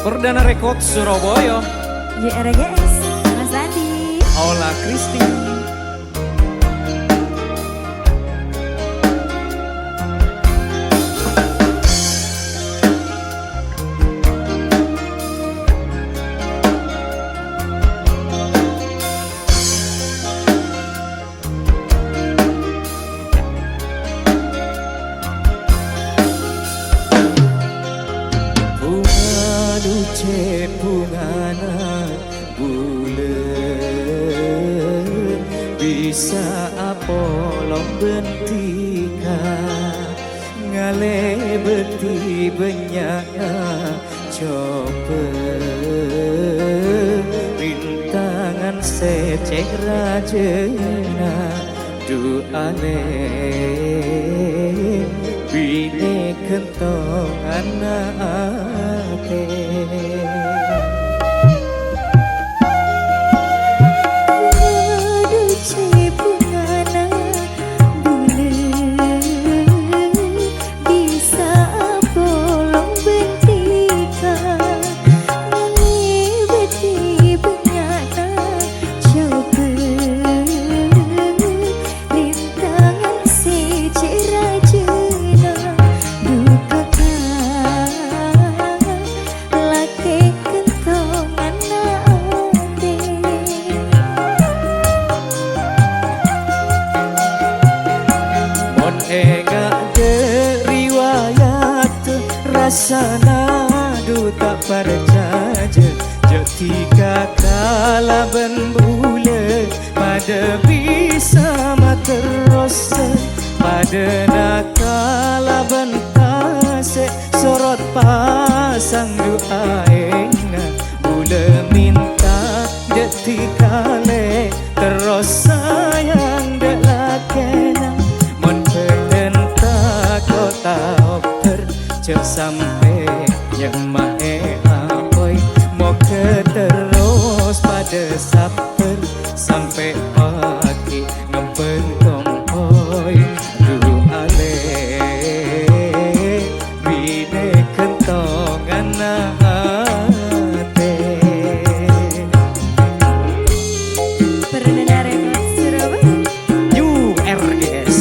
Perdana Rekod Surabaya. JRGS, Mas Andi. Ola Kristi. Bungana bulan bisa apa lombentika ngale beti benyana coba rintangan secek rajena duane bine kentong anake. Rasana duta percaya ketika kala bule pada bisa materos pada nakala bentase sorot pasang doaena bule minta ketika le terus sayang delakena mon pendenta kota cek sampai yang mae apoy mau ke terus pada saper sampai pagi ngebentong hoy dulu ale bine kentong anate. Perdana Rekod Surabaya JRGS.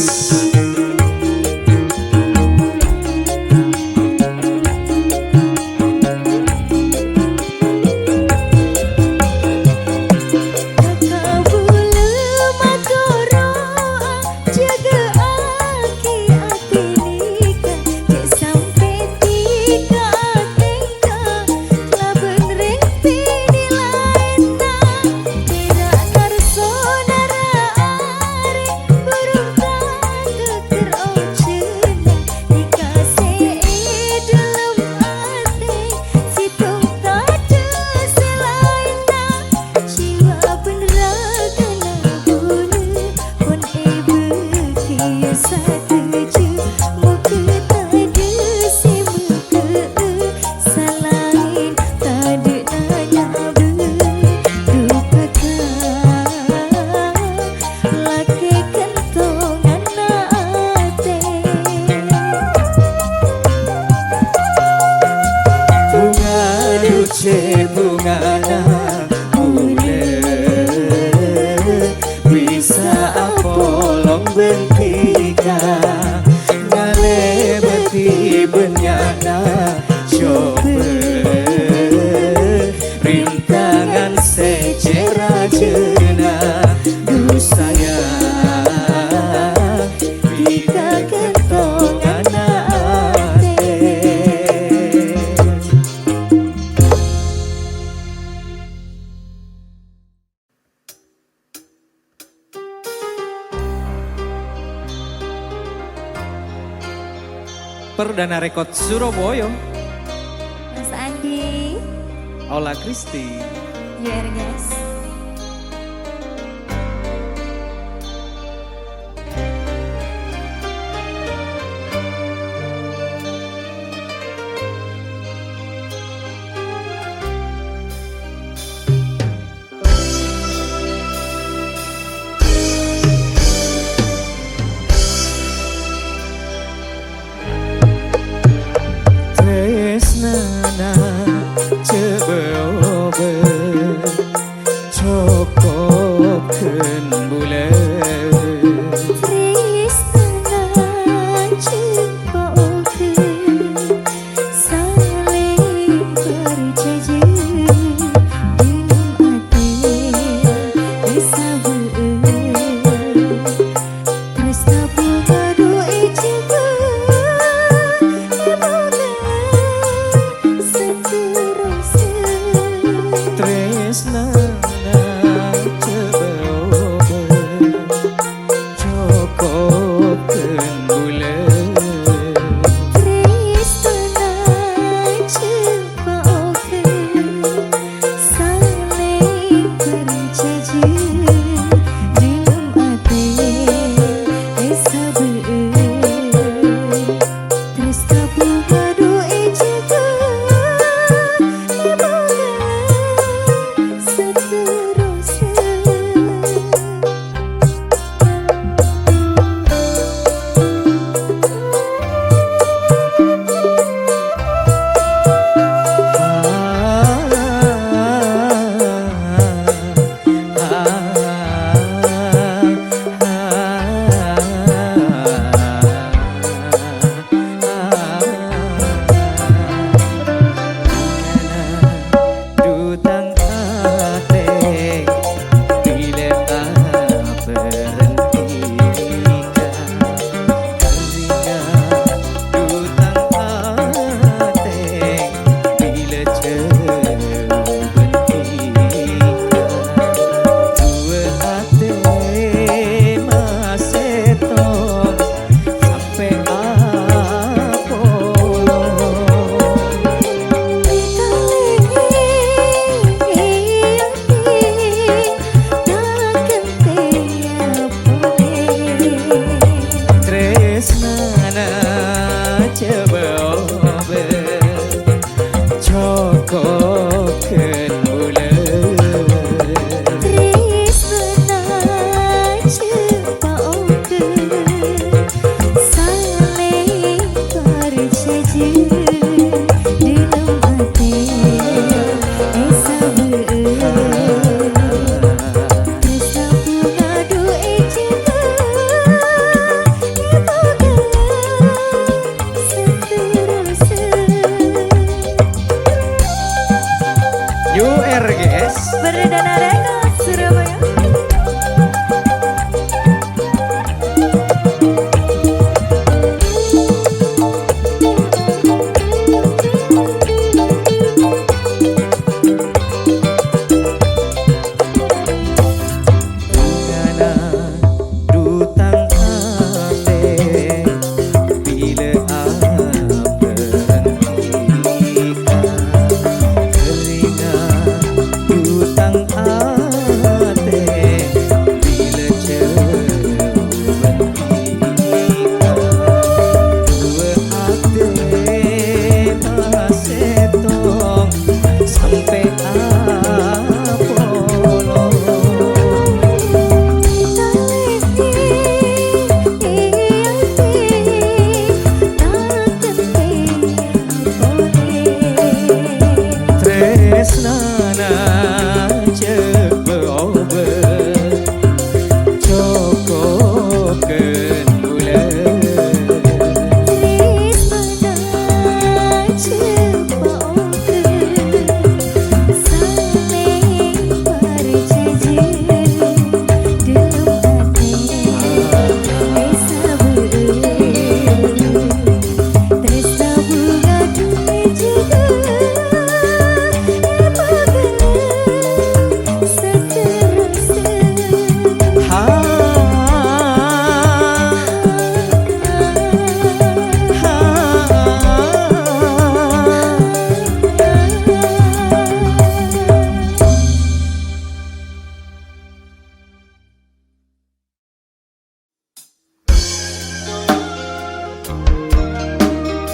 Bungana bulan bisa apa lombentika ngale beti benyana coba rintangan secera jena du sayang bika kentong anate. Perdana Rekod Surabaya. Mas Andi. Ola Kristi. JRGS. Tresnana coba cokoken bulan Tresna cepaoke saling berjanji dalam hati sabar tresna bunga duwe cinta URGS Perdana Records Surabaya. Ngana dutang ate bila keringat dutang ate bila dua ate pasetong sampai apolo tresnana coba cokoken bulan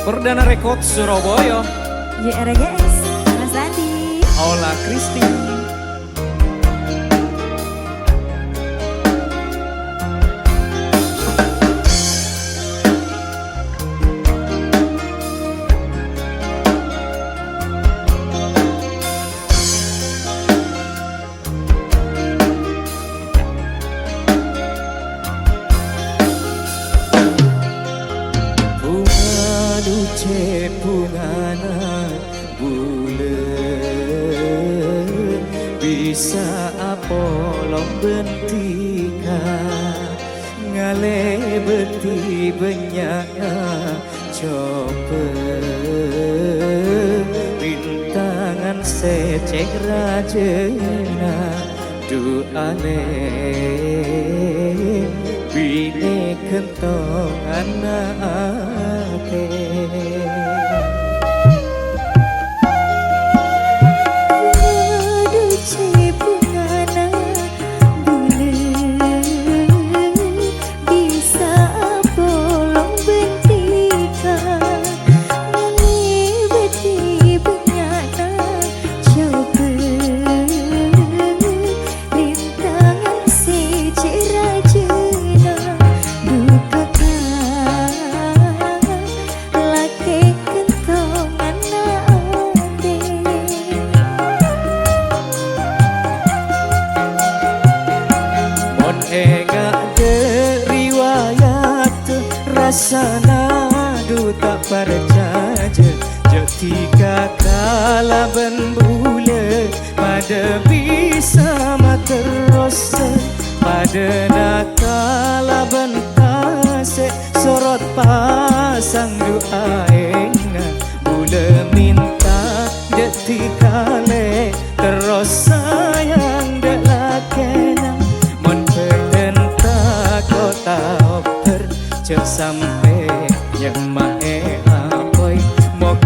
Perdana Record Surabaya YRGS Mas Andi. Aula Kristi duce bungana bulan bisa apolong bentika ngale beti benyana coba rintangan secek rajena duane bine kentong anake Enggak riwayat rasana duta percaya jetika kalaban bule pada bisa terus pada nakalaban kase sorot pasang doa enga bule minta jetika le terus sayang delakena sampai yang mae apoy mau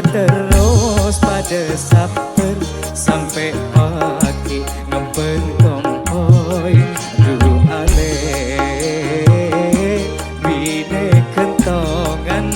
terus pada saper sampai pagi ngempen tompoy dulu ale bine kentongan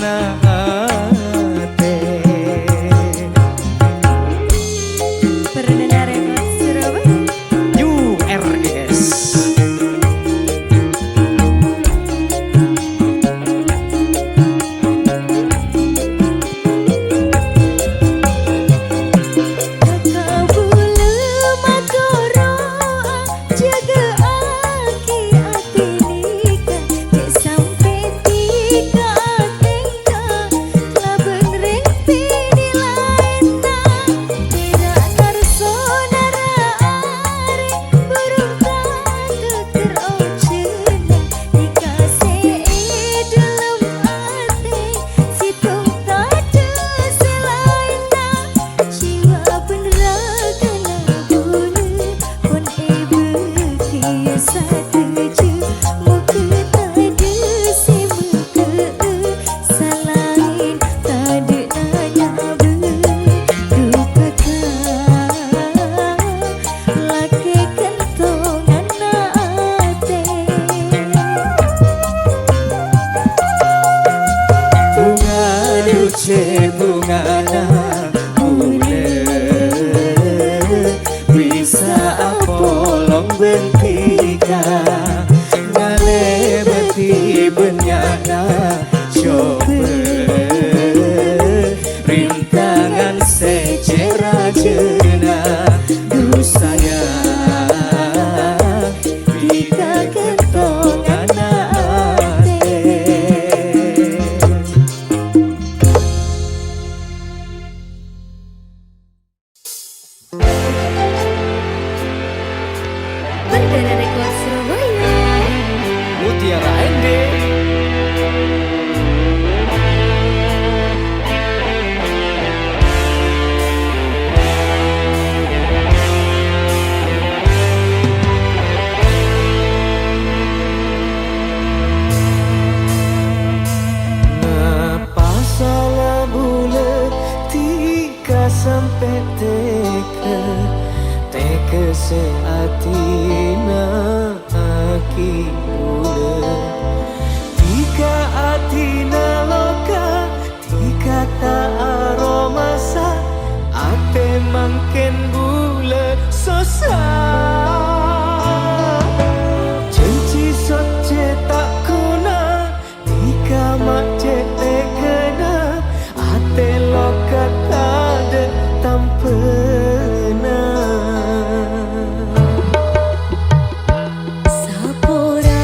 puce bungana bulet bisa apolong bentika ngale beti benyana coba rintangan secara jena dusaya kita kentongan ate. Perdana Rekod Surabaya. Mutiara Ende. Ngapa salah bulat tika sampai teka seatina aki bulat tika atina loka tika ta aromasa ate mangken bulat sosa janji soce tak kuna tika mace tekena ate loka kada tampena Sapora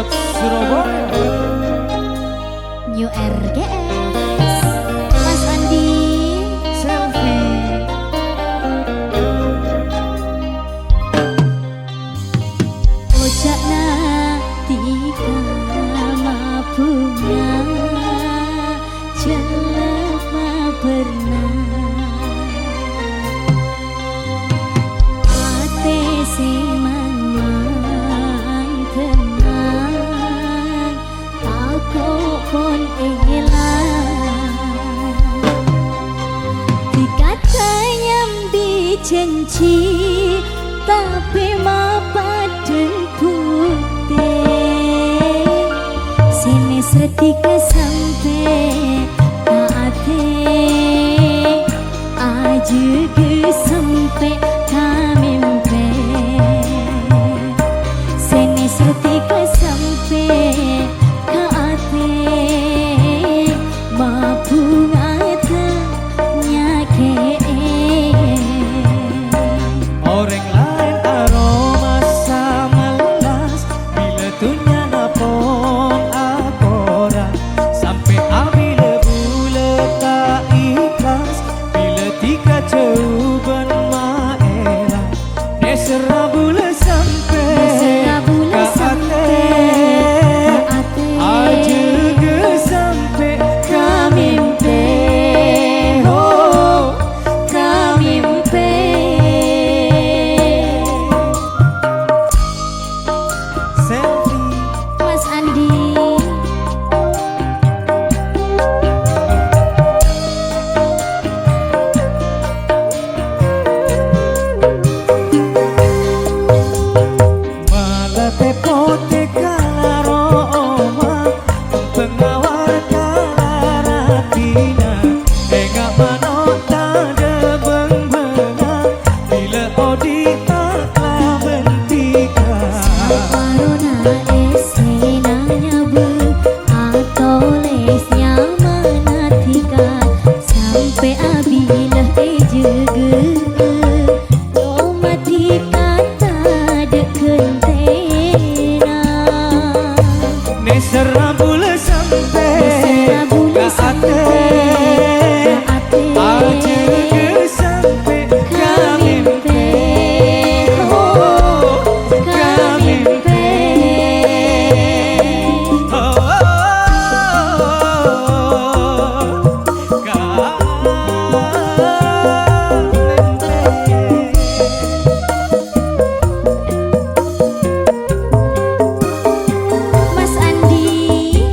Records Surabaya. New RGS Mas Andi Selfie. Ucapna tiga mabunga jelema pernah ate semang tenang aku pun hilang dikatanya dijanji tapi mapaden putih sini setika sampai ate aja ke sampai kamimpe sini setika sampai ate mabunga nyake Orang lain aroma samalas bila tunya napon akora sampai abila bula tak ikhlas bila tiga coban maela nesera bula sampai ka ate aja ke sampai kamimpe oh kamimpe. Selfie. Mas Andi Malah tepote kalaroma pengawar kalaratina enggak manota debeng-benga bila odita bentika Parona esenanya bu atau lesnya manatika sampai abilah ejege domatika tak dekentena nesera bula sampai ka ate aja ke sampai kamimpe oh kamimpe Mas Andi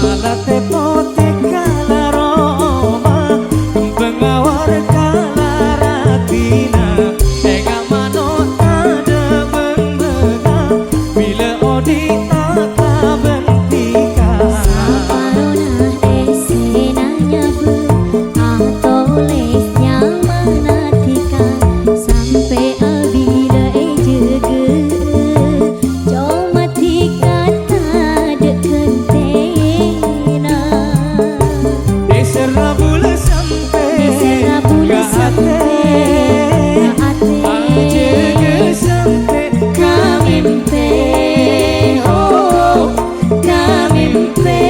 malah tepote kalaroma pengawar kalaratina enggak manota debeng-benga bila odita bentika Parona esenanya bu atau lesnya manatika sampai abila ejege domatika tak dekentena nesera bula sampai Nesera bula ka sampai ka ate aja ke sampai kamimpe oh kamimpe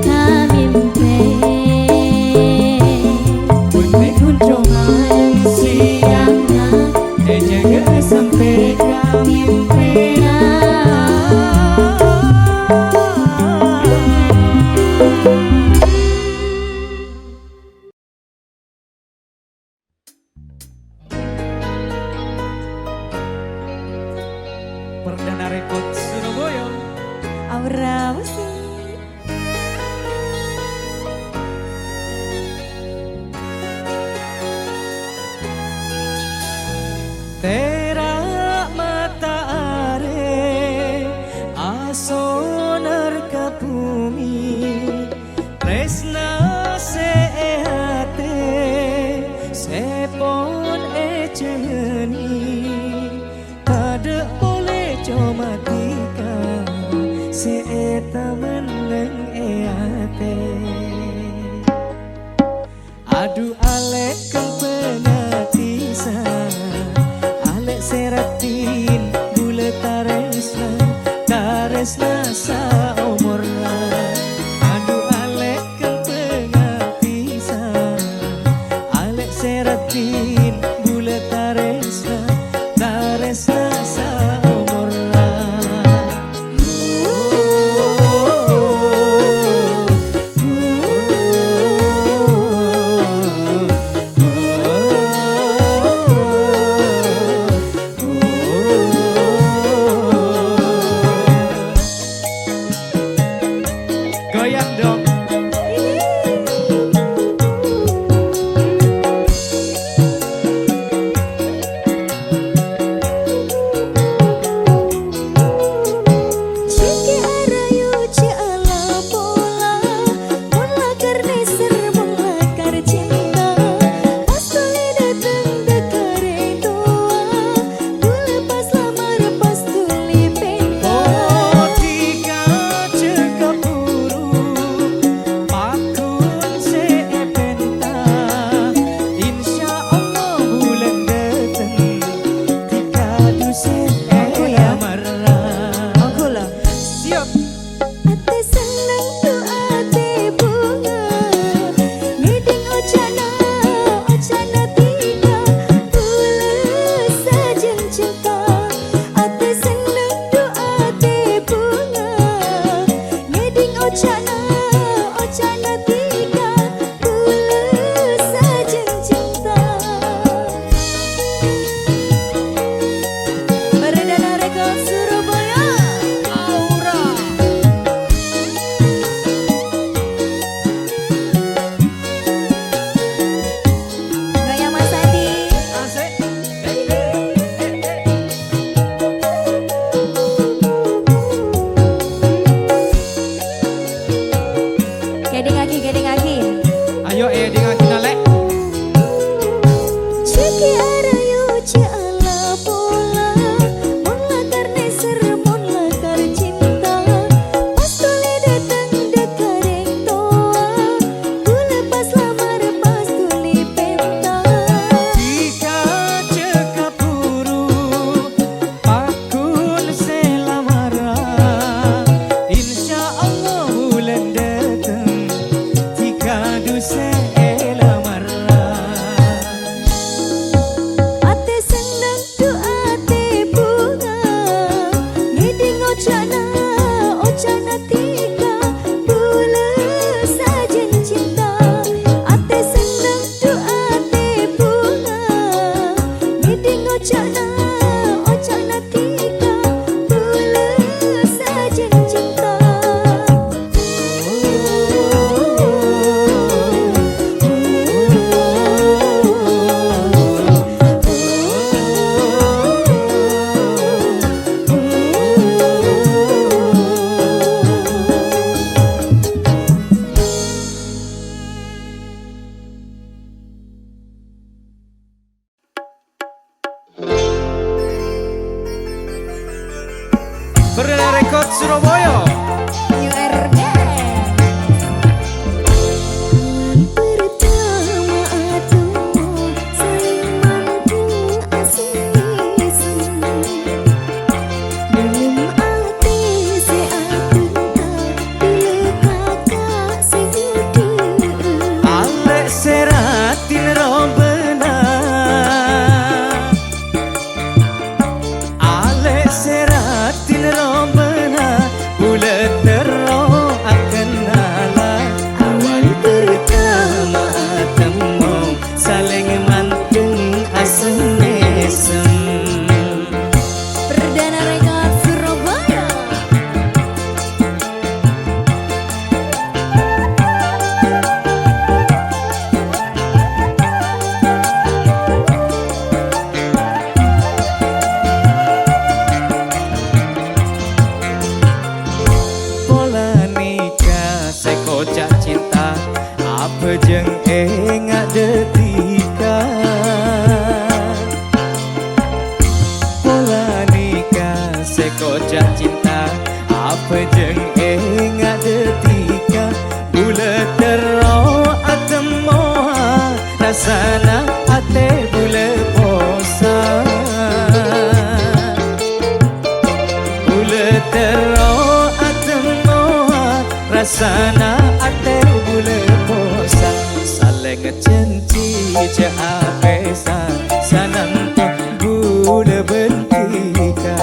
kamimpe pun coman siangna jaga sampai kamimpe Perdana Records Surabaya. Aura musik Terak matahari asonar ka bumi tresna sehate sepon ejeni kada boleh cuma tika seeta meneng eate adu alek kang penatisan alek seratin bulet taresna ocana ocana tika bula sajen cinta ate senang tu ate bunga ngiding ocana ocana tika bula sajen cinta. Perdana Rekod Surabaya. New RD. Pertama aku saling manggung asing-asing. Belum ati se aku bila kakak segede. Alek seratin rombena, alek seratin rombena, bulat tero akan nala. Awal pertama temu saling mantung asem mesem. Perdana Rekod Surabaya. Pola nikah sekocak cinta, apa jeng ingat detika. Pola nikah sekocak cinta, apa jeng ingat detika. Bulat tero atem moha, rasana ate bulat posa. Bulat tero atem moha, rasana ate bulat posa. Saling cenci je apesa, sanang tu bulat bentika.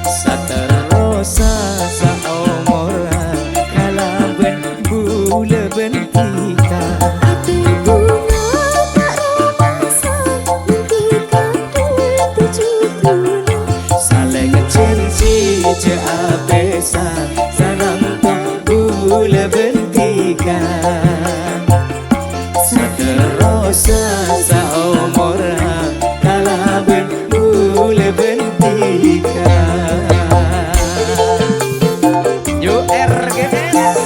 Saterosa saomoran, kalaben bulat bentika. Ate bunga tak romasa ketika tujuh bulan. Saling cenci je apesa, sanang tu bulat bentika. Saterosa saomoran, kalaben bulat bentika. Yo RGS.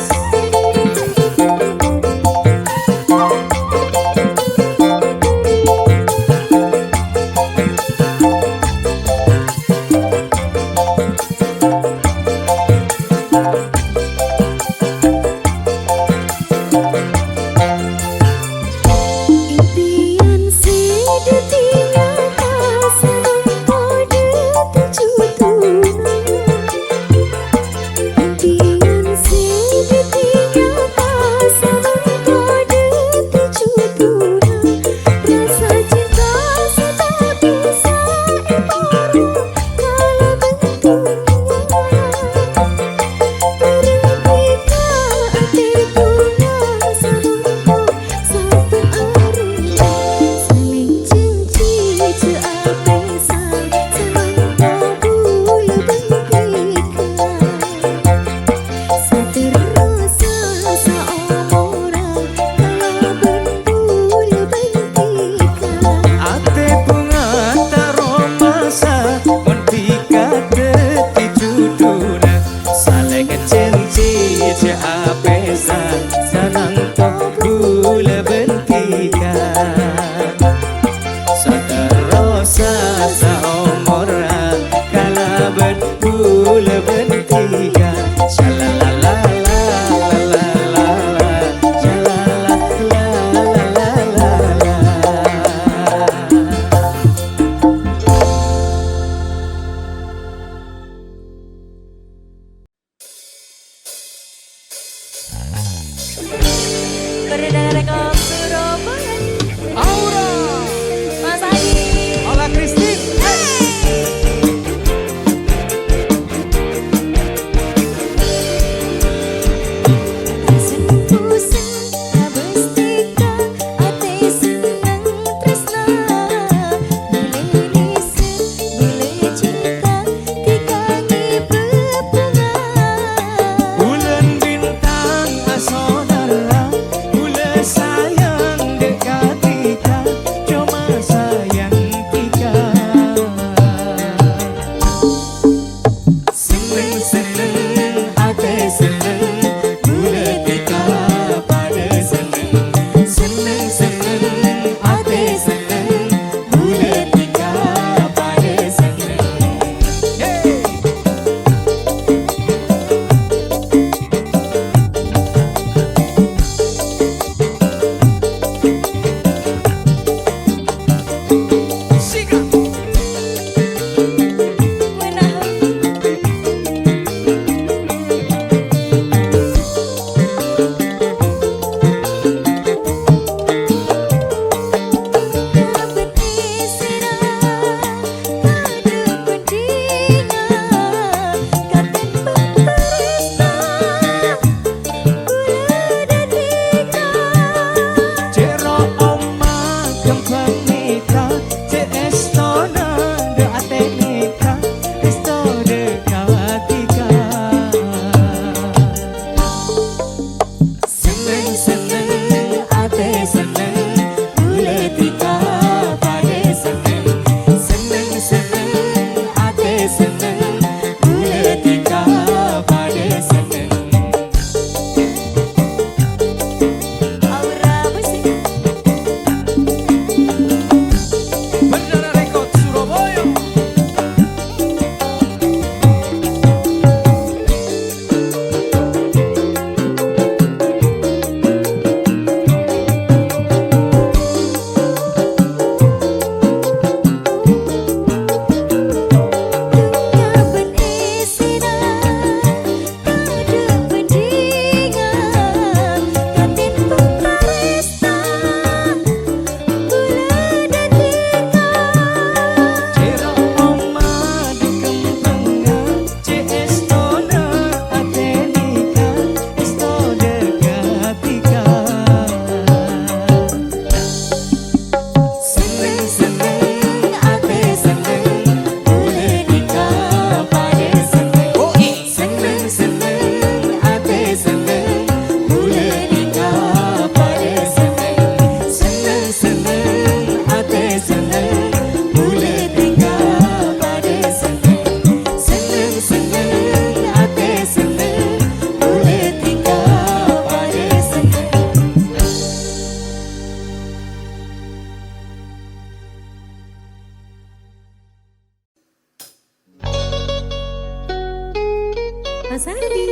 Sandi,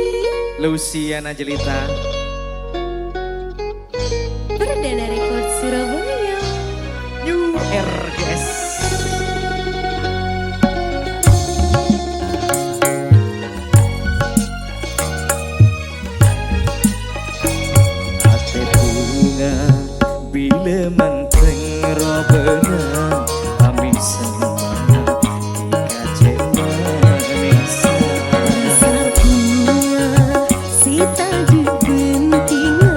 Luciana Jelita. Perdana Rekod Surabaya. New RGS. Ate bunga bila menteng robena kami semua dikacau manis. Sabunga sita di bentinga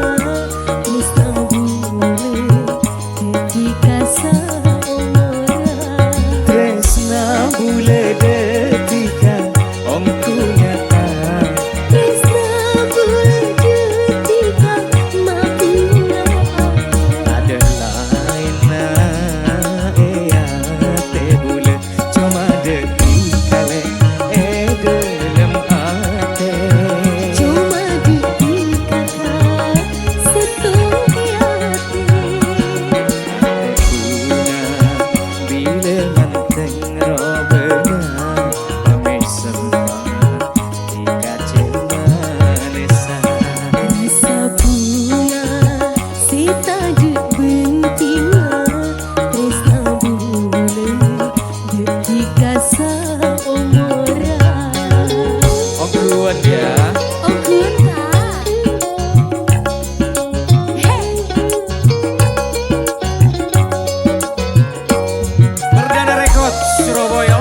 Mista bule ketika seumura Tresna bule detika om ku nyata Tresna bule ketika makuna ada lain na ea te bule cuma detikale dalam ate Cuma dikata setengah hati bunga bila manteng robena kami semua dikacau manesa. Rasa bunga sita di bentinga Tresna bule ketika seumura Oh kuat ya. Oh kunta Hey Perdana Rekod Surabaya.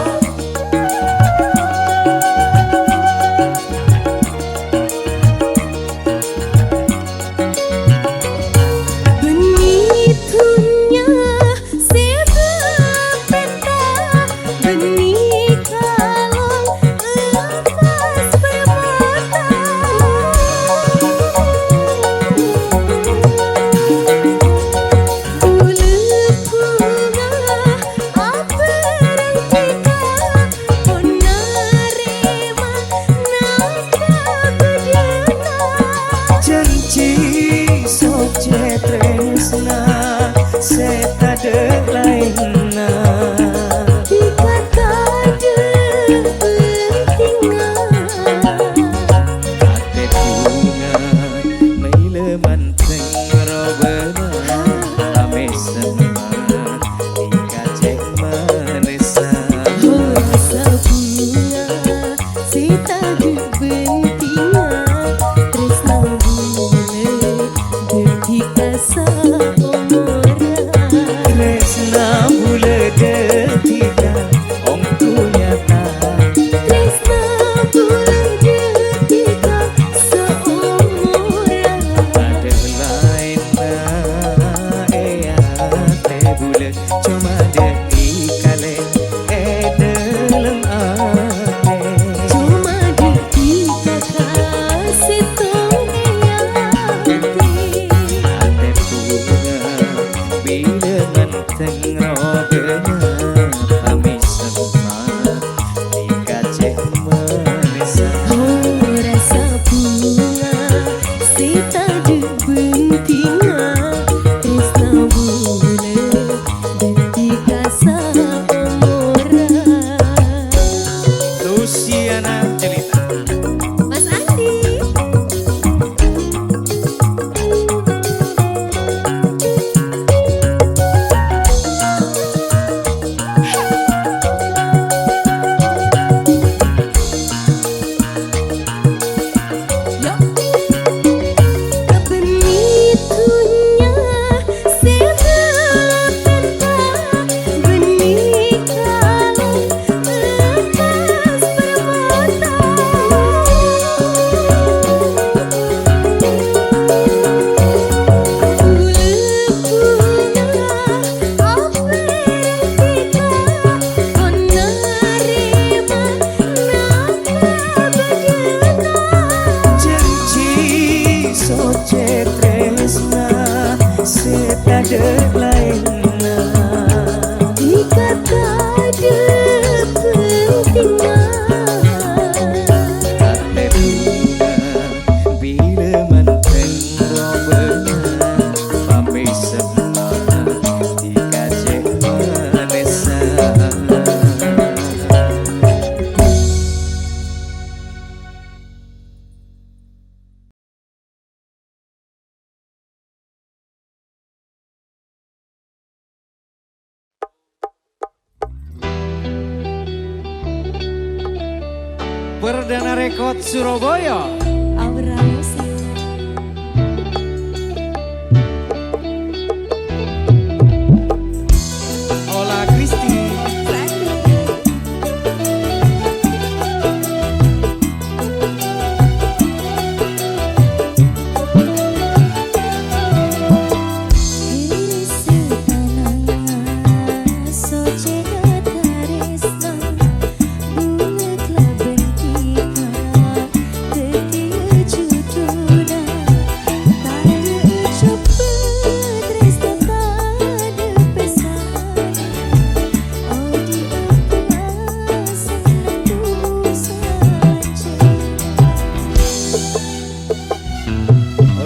Benitunya sebab peta Benih kalong emas bermata Bulu bunga apa rangkita Onarema naka bedena Janji soce tresna seta de lainna Dikata depentinga ate bunga maile manteng robena ame semua dikacau manesa. Rasa bunga sita di bentinga Tresna bule ketika seumura Tresna bule detika om ku nyata Tresna bule ketika seumura ada lain na ea te bule cuma detikale dalam ate Cuma Perdana Rekod Surabaya. Aura Musik. Ola Kristi.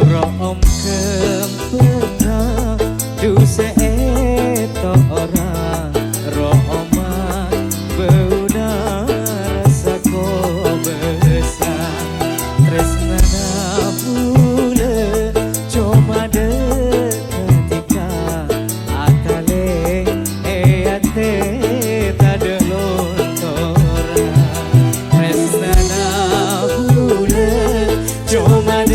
Rom kempena duse eto ora Roma beuna rasa ko besar tresnana bule cuma ketika akale eate tade lontora tresnana bule cuma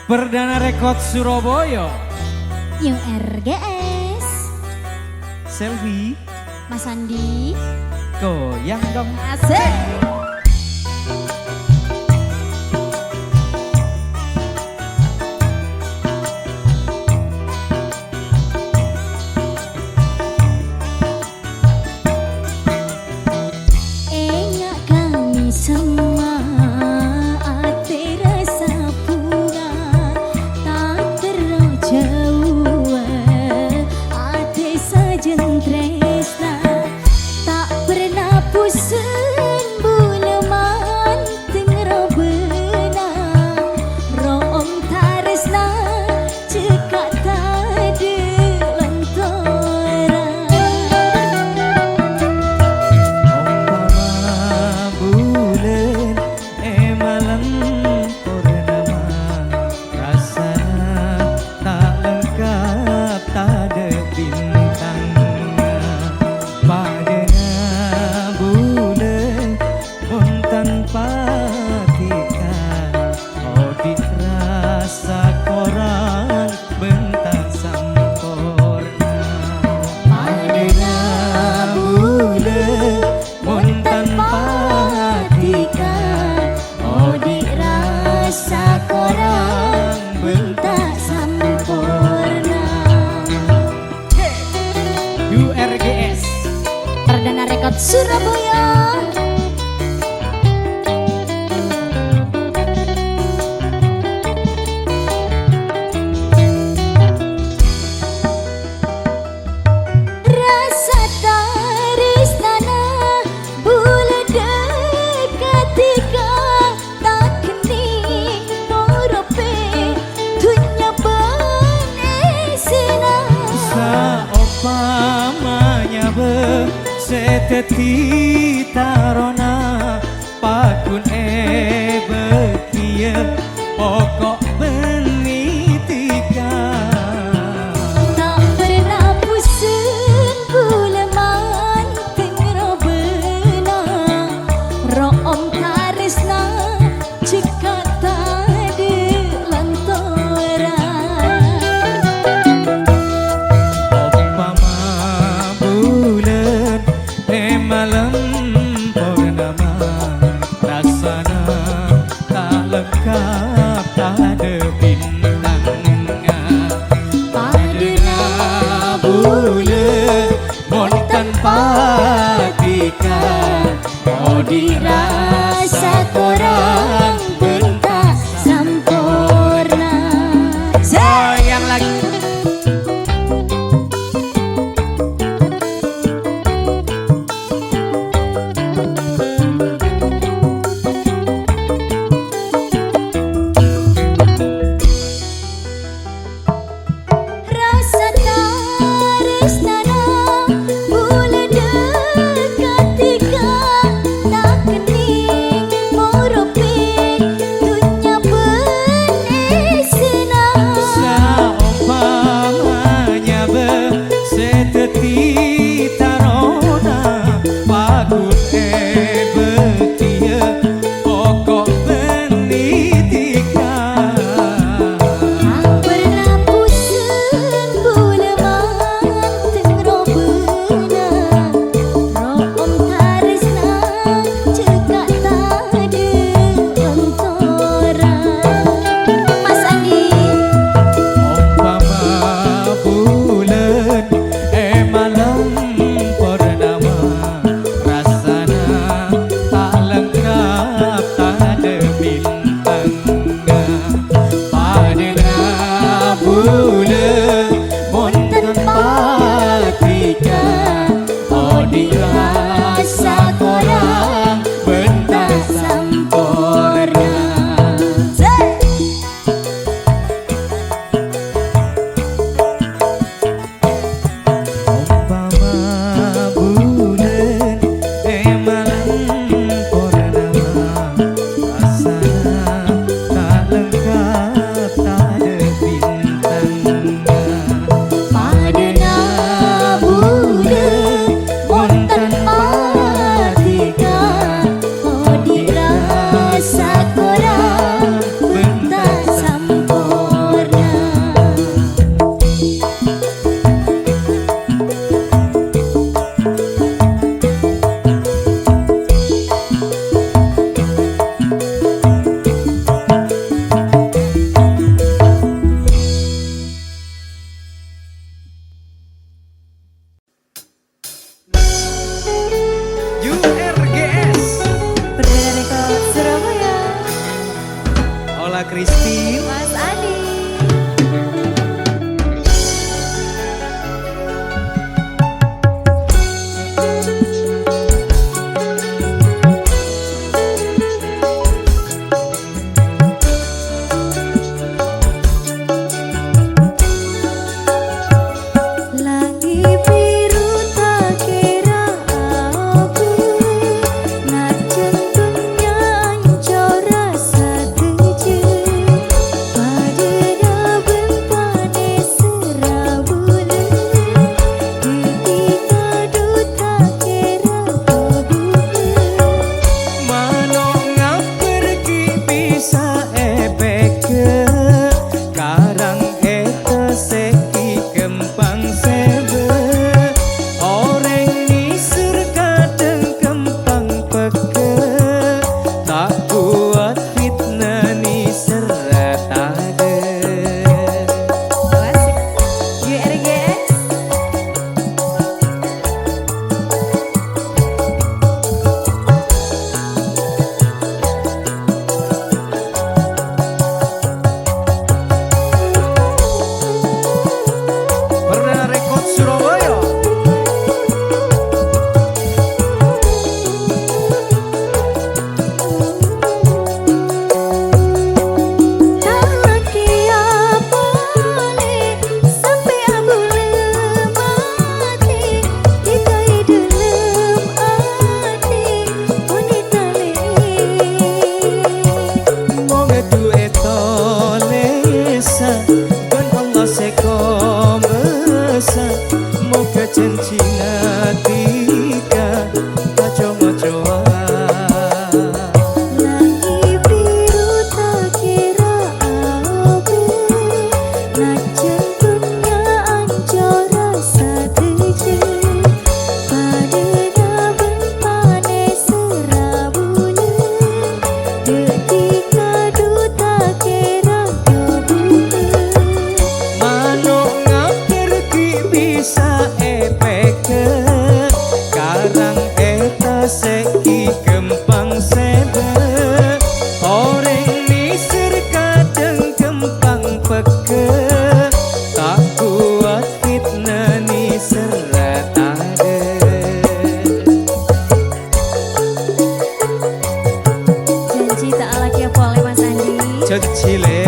Perdana Rekod Surabaya. New RGS. Selfie. Mas Andi. Goyang dong. Asik. Surabaya. Rasa tarisnana bulan dekatika tak kening morope dunya benesina. Saumpamanya seteti tarona pakun bekia pokok benitika Tak pernah pusing buleman tengro benang room tarisna jika tadi lantaran. Umpama bulan malam purnama rasana tak lengkap tak ada bintangnya. Padana bulan mon tanpa tika mau dirasa korang bentak Sampurna. sayang lagi. Rasa tarisnana bulan dekatika tak kening morope dunya benesina. Saumpamanya seteti tarona pakun bekia pokok benitika. Tak pernah pusing buleman tengro benang room tarisna cekak tadi lantaran. Mas Andi. Umpama bulan malam purnama rasana tak lengkap tak ada bintangnya. Padana bulan mon tanpa tika oh dirasa korang bentak sampurna. Umpama bulan malam purnama rasana tak lengkap tak ada bintangnya. Padana bulan mon tanpa tika oh dirasa korang bentak sampurna. URGS Perdana Rekod Surabaya. Ola Christine. Mas Adi. Lagi biru tak kira aku najen punya rasa tuju. ketika duta kira Manuk ngapir ki bisa epeke Karang eta seki gempang sede Oreng nisir kadang gempang peke Tak kuat fitnah ni serat ade janji tak lagi apa oleh Mas Andi Cecile